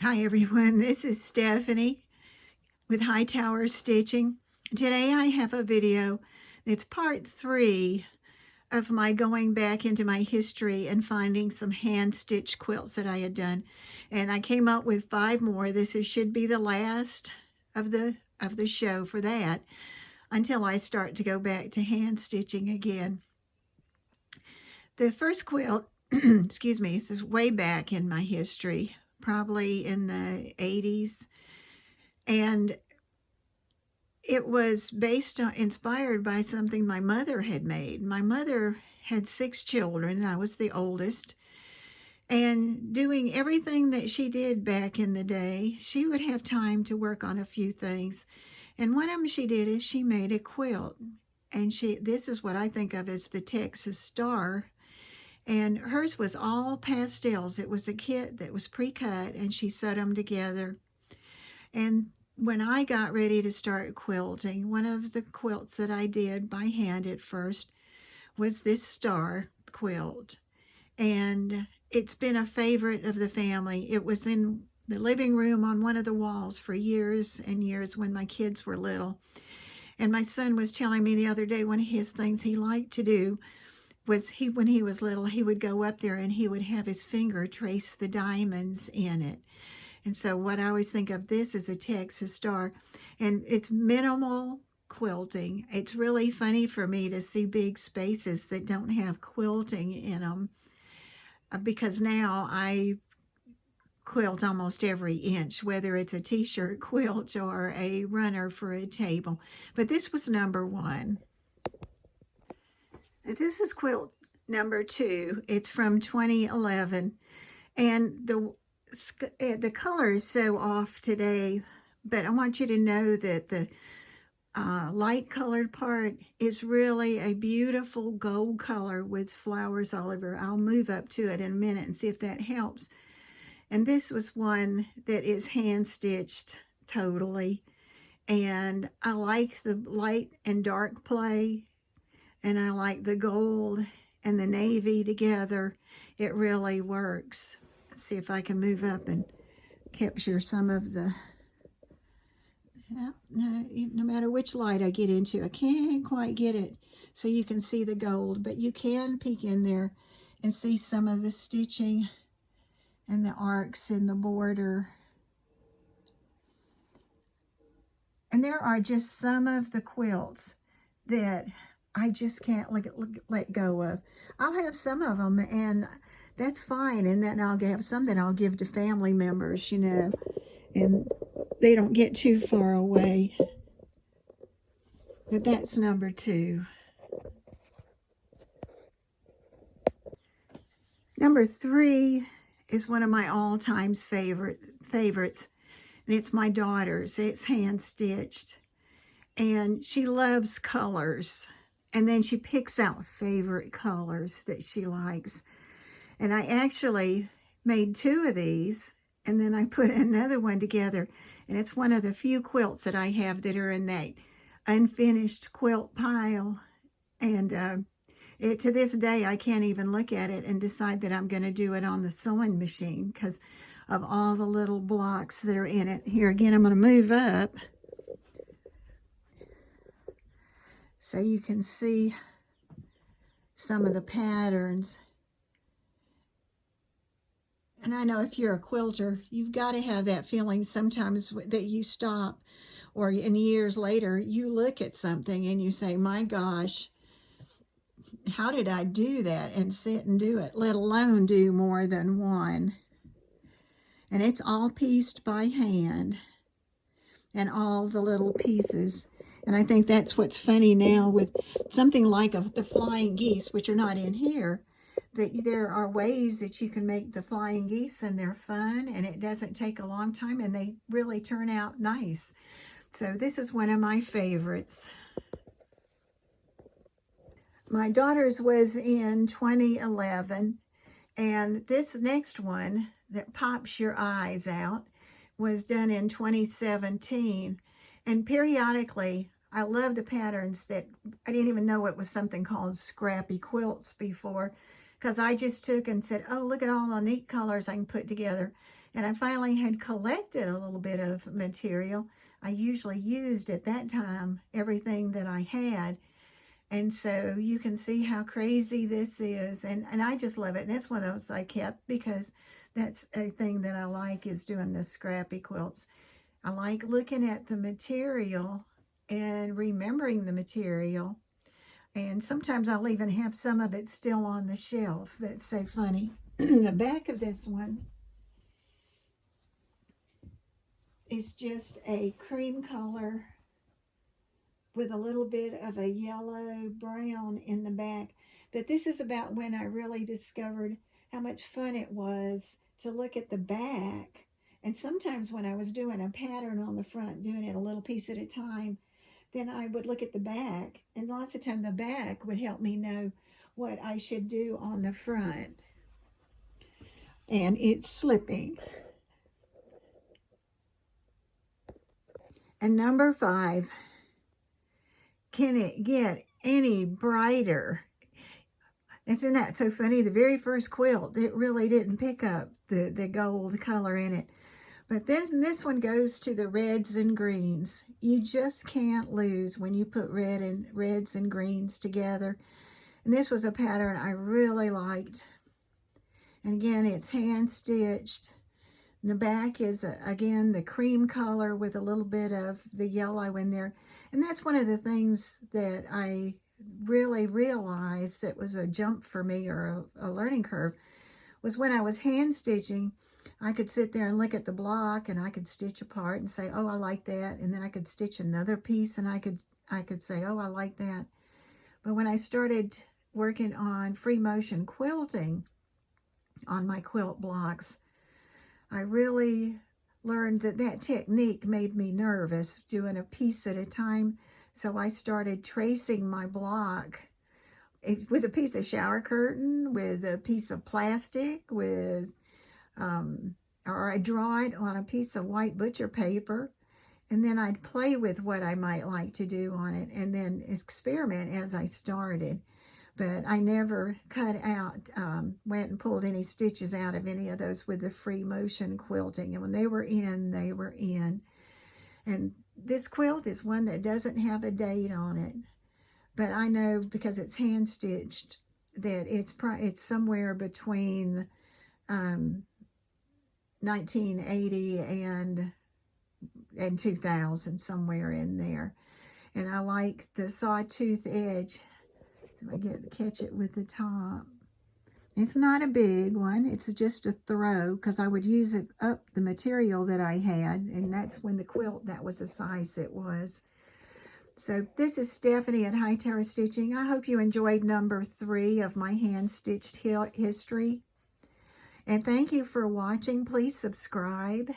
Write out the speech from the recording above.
Hi everyone, this is Stephanie with Hightower Stitching. Today I have a video that's part 3 of my going back into my history and finding some hand-stitched quilts that I had done. And I came up with 5 more. Should be the last of the show for that until I start to go back to hand stitching again. The first quilt, excuse me, this is way back in my history, probably in the 80s, and it was inspired by something my mother had made. My mother had 6 children, I was the oldest, and doing everything that she did back in the day, she would have time to work on a few things, and one of them she did is she made a quilt, and this is what I think of as the Texas Star. And hers was all pastels. It was a kit that was pre-cut, and she sewed them together. And when I got ready to start quilting, one of the quilts that I did by hand at first was this star quilt. And it's been a favorite of the family. It was in the living room on one of the walls for years and years when my kids were little. And my son was telling me the other day, one of his things he liked to do was when he was little, he would go up there and he would have his finger trace the diamonds in it. And so what I always think of this as a Texas Star, and it's minimal quilting. It's really funny for me to see big spaces that don't have quilting in them, because now I quilt almost every inch, whether it's a t-shirt quilt or a runner for a table. But this was number 1. This is quilt number 2. It's from 2011, and the color is so off today, but I want you to know that the light colored part is really a beautiful gold color with flowers all over. I'll move up to it in a minute and see if that helps. And this was one that is hand stitched totally, and I like the light and dark play. And I like the gold and the navy together. It really works. Let's see if I can move up and capture some of the, no matter which light I get into, I can't quite get it so you can see the gold, but you can peek in there and see some of the stitching and the arcs in the border. And there are just some of the quilts that I just can't let go of. I'll have some of them, and that's fine. And then I'll have some that I'll give to family members, you know, and they don't get too far away. But that's number 2. Number 3 is one of my all-time favorites, and it's my daughter's. It's hand stitched, and she loves colors. And then she picks out favorite colors that she likes. And I actually made 2 of these, and then I put another one together. And it's one of the few quilts that I have that are in that unfinished quilt pile. And to this day, I can't even look at it and decide that I'm going to do it on the sewing machine because of all the little blocks that are in it. Here again, I'm going to move up so you can see some of the patterns. And I know if you're a quilter, you've got to have that feeling sometimes that you stop, or in years later, you look at something and you say, my gosh, how did I do that and sit and do it, let alone do more than one? And it's all pieced by hand, and all the little pieces. And I think that's what's funny now with something like the flying geese, which are not in here, that there are ways that you can make the flying geese, and they're fun, and it doesn't take a long time, and they really turn out nice. So this is one of my favorites. My daughter's was in 2011, and this next one that pops your eyes out was done in 2017. And periodically, I love the patterns that I didn't even know it was something called scrappy quilts before, because I just took and said, oh, look at all the neat colors I can put together. And I finally had collected a little bit of material. I usually used at that time everything that I had. And so you can see how crazy this is. And I just love it. And that's one of those I kept because that's a thing that I like, is doing the scrappy quilts. I like looking at the material and remembering the material. And sometimes I'll even have some of it still on the shelf. That's so funny. The back of this one is just a cream color with a little bit of a yellow brown in the back. But this is about when I really discovered how much fun it was to look at the back. And sometimes when I was doing a pattern on the front, doing it a little piece at a time, then I would look at the back, and lots of time the back would help me know what I should do on the front. And it's slipping. And number 5, can it get any brighter? Isn't that so funny? The very first quilt, it really didn't pick up the gold color in it. But then this one goes to the reds and greens. You just can't lose when you put reds and greens together. And this was a pattern I really liked. And again, it's hand stitched. And the back is, again, the cream color with a little bit of the yellow in there. And that's one of the things that I really realized that was a jump for me, or a learning curve, was when I was hand stitching. I could sit there and look at the block, and I could stitch apart and say, oh, I like that. And then I could stitch another piece, and I could say, oh, I like that. But when I started working on free motion quilting on my quilt blocks, I really learned that that technique made me nervous, doing a piece at a time. So I started tracing my block with a piece of shower curtain, with a piece of plastic, with or I draw it on a piece of white butcher paper, and then I'd play with what I might like to do on it, and then experiment as I started. But I never cut out, went and pulled any stitches out of any of those with the free motion quilting. And when they were in, they were in. And this quilt is one that doesn't have a date on it. But I know, because it's hand stitched, that it's somewhere between 1980 and 2000, somewhere in there. And I like the sawtooth edge. If I catch it with the top. It's not a big one. It's just a throw, because I would use it up the material that I had, and that's when the quilt, that was the size it was. So this is Stephanie at Hightower Stitching. I hope you enjoyed number 3 of my hand-stitched history. And thank you for watching. Please subscribe.